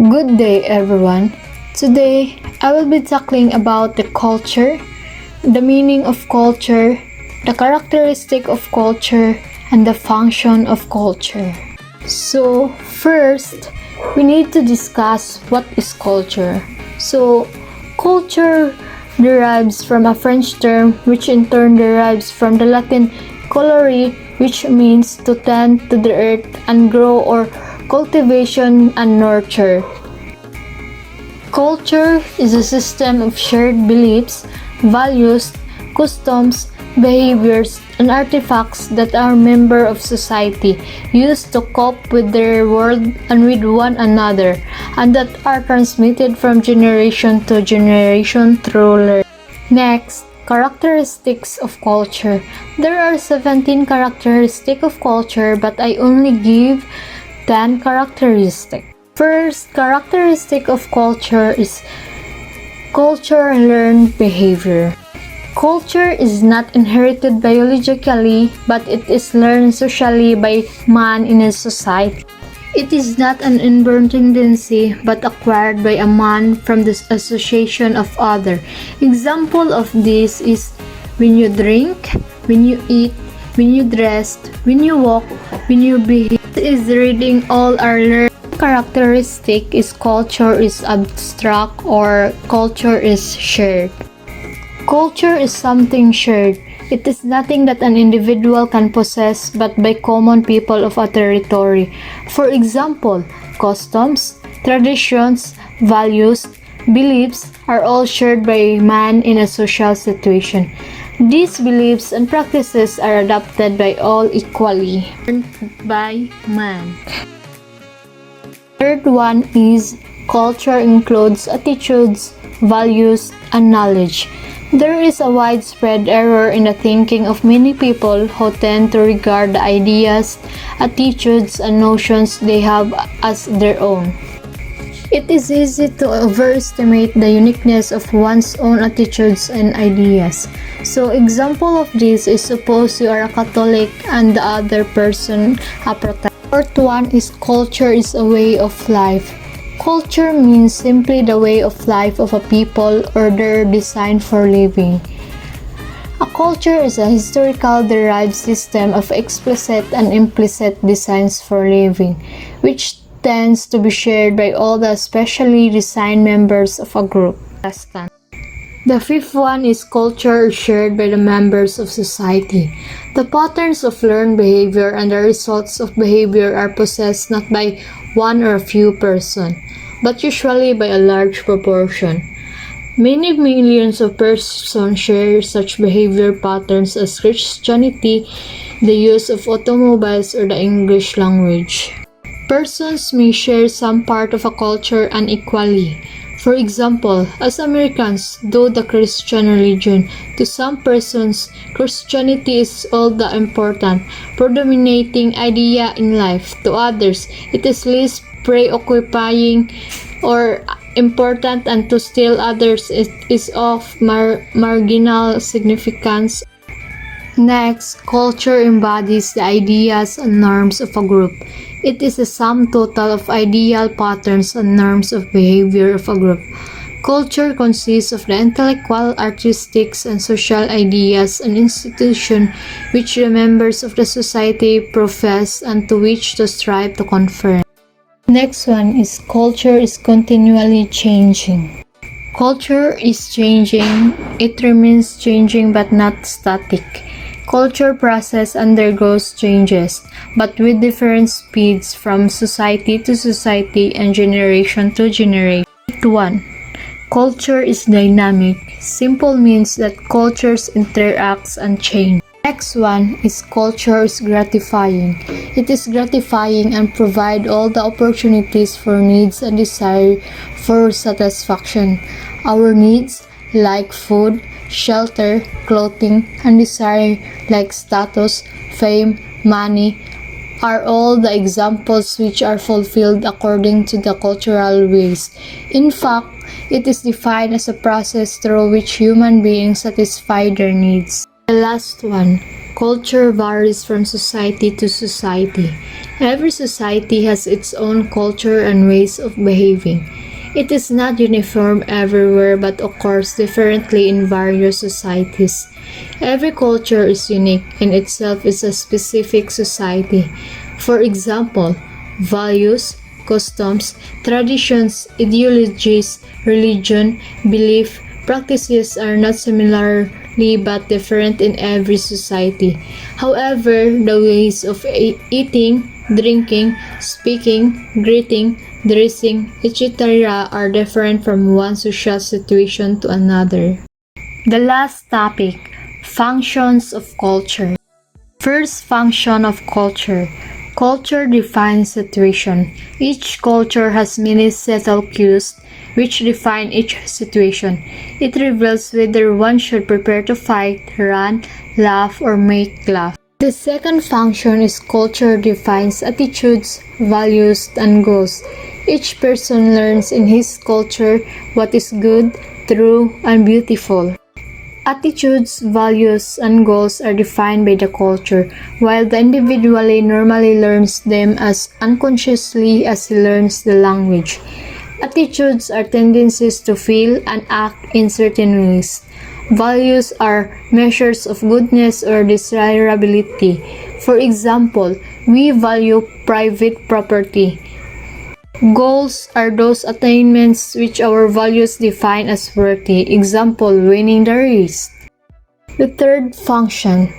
Good day everyone. Today I will be talking about the culture, the meaning of culture, the characteristic of culture, and the function of culture. So first, we need to discuss what is culture. So culture derives from a French term which in turn derives from the Latin colere, which means to tend to the earth and grow, or cultivation and nurture. Culture is a system of shared beliefs, values, customs, behaviors, and artifacts that are members of society use to cope with their world and with one another, and that are transmitted from generation to generation through learning. Next, characteristics of culture. There are 17 characteristics of culture, but I only give 10 characteristics. First characteristic of culture is culture learned behavior. Culture is not inherited biologically, but it is learned socially by man in a society. It is not an inborn tendency, but acquired by a man from the association of others. Example of this is when you drink, when you eat, when you dress, when you walk, when you behave. This is reading all our learned. Characteristic is culture is abstract or culture is shared. Culture is something shared. It is nothing that an individual can possess but by common people of a territory. For example, customs, traditions, values, beliefs are all shared by man in a social situation. These beliefs and practices are adopted by all equally, learned by man. Third one is culture includes attitudes, values, and knowledge. There is a widespread error in the thinking of many people who tend to regard the ideas, attitudes, and notions they have as their own. It is easy to overestimate the uniqueness of one's own attitudes and ideas. So, example of this is suppose you are a Catholic and the other person a Protestant. Fourth one is culture is a way of life. Culture means simply the way of life of a people or their design for living. A culture is a historical derived system of explicit and implicit designs for living, which tends to be shared by all the specially designed members of a group. The fifth one is culture is shared by the members of society. The patterns of learned behavior and the results of behavior are possessed not by one or a few persons, but usually by a large proportion. Many millions of persons share such behavior patterns as Christianity, the use of automobiles, or the English language. Persons may share some part of a culture unequally. For example, as Americans, though the Christian religion, to some persons, Christianity is all the important, predominating idea in life. To others, it is least preoccupying or important, and to still others, it is of marginal significance. Next, culture embodies the ideas and norms of a group. It is a sum total of ideal patterns and norms of behavior of a group. Culture consists of the intellectual, artistic, and social ideas and institutions which the members of the society profess and to which they strive to conform. Next one is culture is continually changing. Culture is changing. It remains changing but not static. Culture process undergoes changes, but with different speeds from society to society and generation to generation. 1. Culture is dynamic. Simple means that cultures interacts and change. Next one is culture is gratifying. It is gratifying and provide all the opportunities for needs and desire for satisfaction. Our needs like food, shelter, clothing, and desire like status, fame, money are all the examples which are fulfilled according to the cultural ways. In fact, it is defined as a process through which human beings satisfy their needs. The last one, Culture varies from society to society. Every society has its own culture and ways of behaving. It is not uniform everywhere but occurs differently in various societies. Every culture is unique and itself is a specific society. For example, values, customs, traditions, ideologies, religion, belief, practices are not similarly but different in every society. However, the ways of eating, drinking, speaking, greeting, dressing, etc. are different from one social situation to another. The last topic, functions of culture. First function of culture. Culture defines situation. Each culture has many settled cues which define each situation. It reveals whether one should prepare to fight, run, laugh, or make laugh. The second function is culture defines attitudes, values, and goals. Each person learns in his culture what is good, true, and beautiful. Attitudes, values, and goals are defined by the culture, while the individual normally learns them as unconsciously as he learns the language. Attitudes are tendencies to feel and act in certain ways. Values are measures of goodness or desirability. For example, we value private property. Goals are those attainments which our values define as worthy. Example, winning the race. The third function.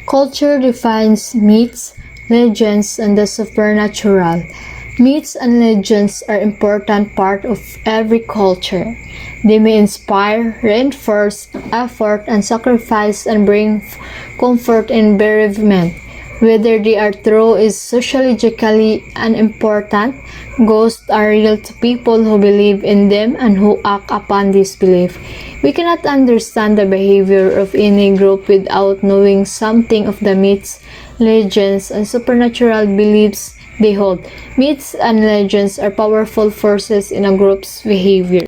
Culture defines myths, legends, and the supernatural. Myths and legends are important part of every culture. They may inspire, reinforce effort and sacrifice and bring comfort and bereavement. Whether they are true is sociologically unimportant. Ghosts are real to people who believe in them and who act upon this belief. We cannot understand the behavior of any group without knowing something of the myths, legends, and supernatural beliefs they hold. Myths and legends are powerful forces in a group's behavior.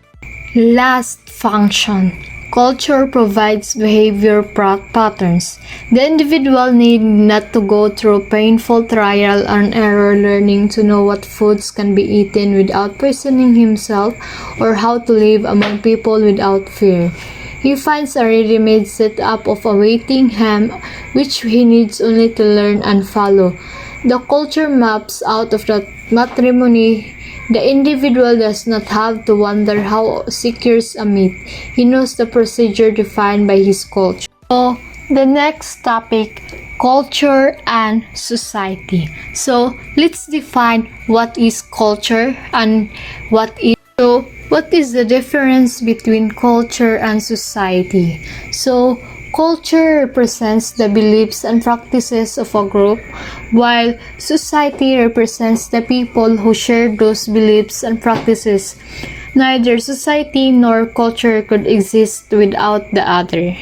Last function. Culture provides behavior patterns. The individual need not to go through painful trial and error learning to know what foods can be eaten without poisoning himself or how to live among people without fear. He finds a ready-made setup of awaiting him which he needs only to learn and follow. The culture maps out of the matrimony. The individual does not have to wonder how secures a meat. He knows the procedure defined by his culture. So, the next topic, culture and society. So, let's define what is culture and what is the difference between culture and society. So, culture represents the beliefs and practices of a group, while society represents the people who share those beliefs and practices. Neither society nor culture could exist without the other.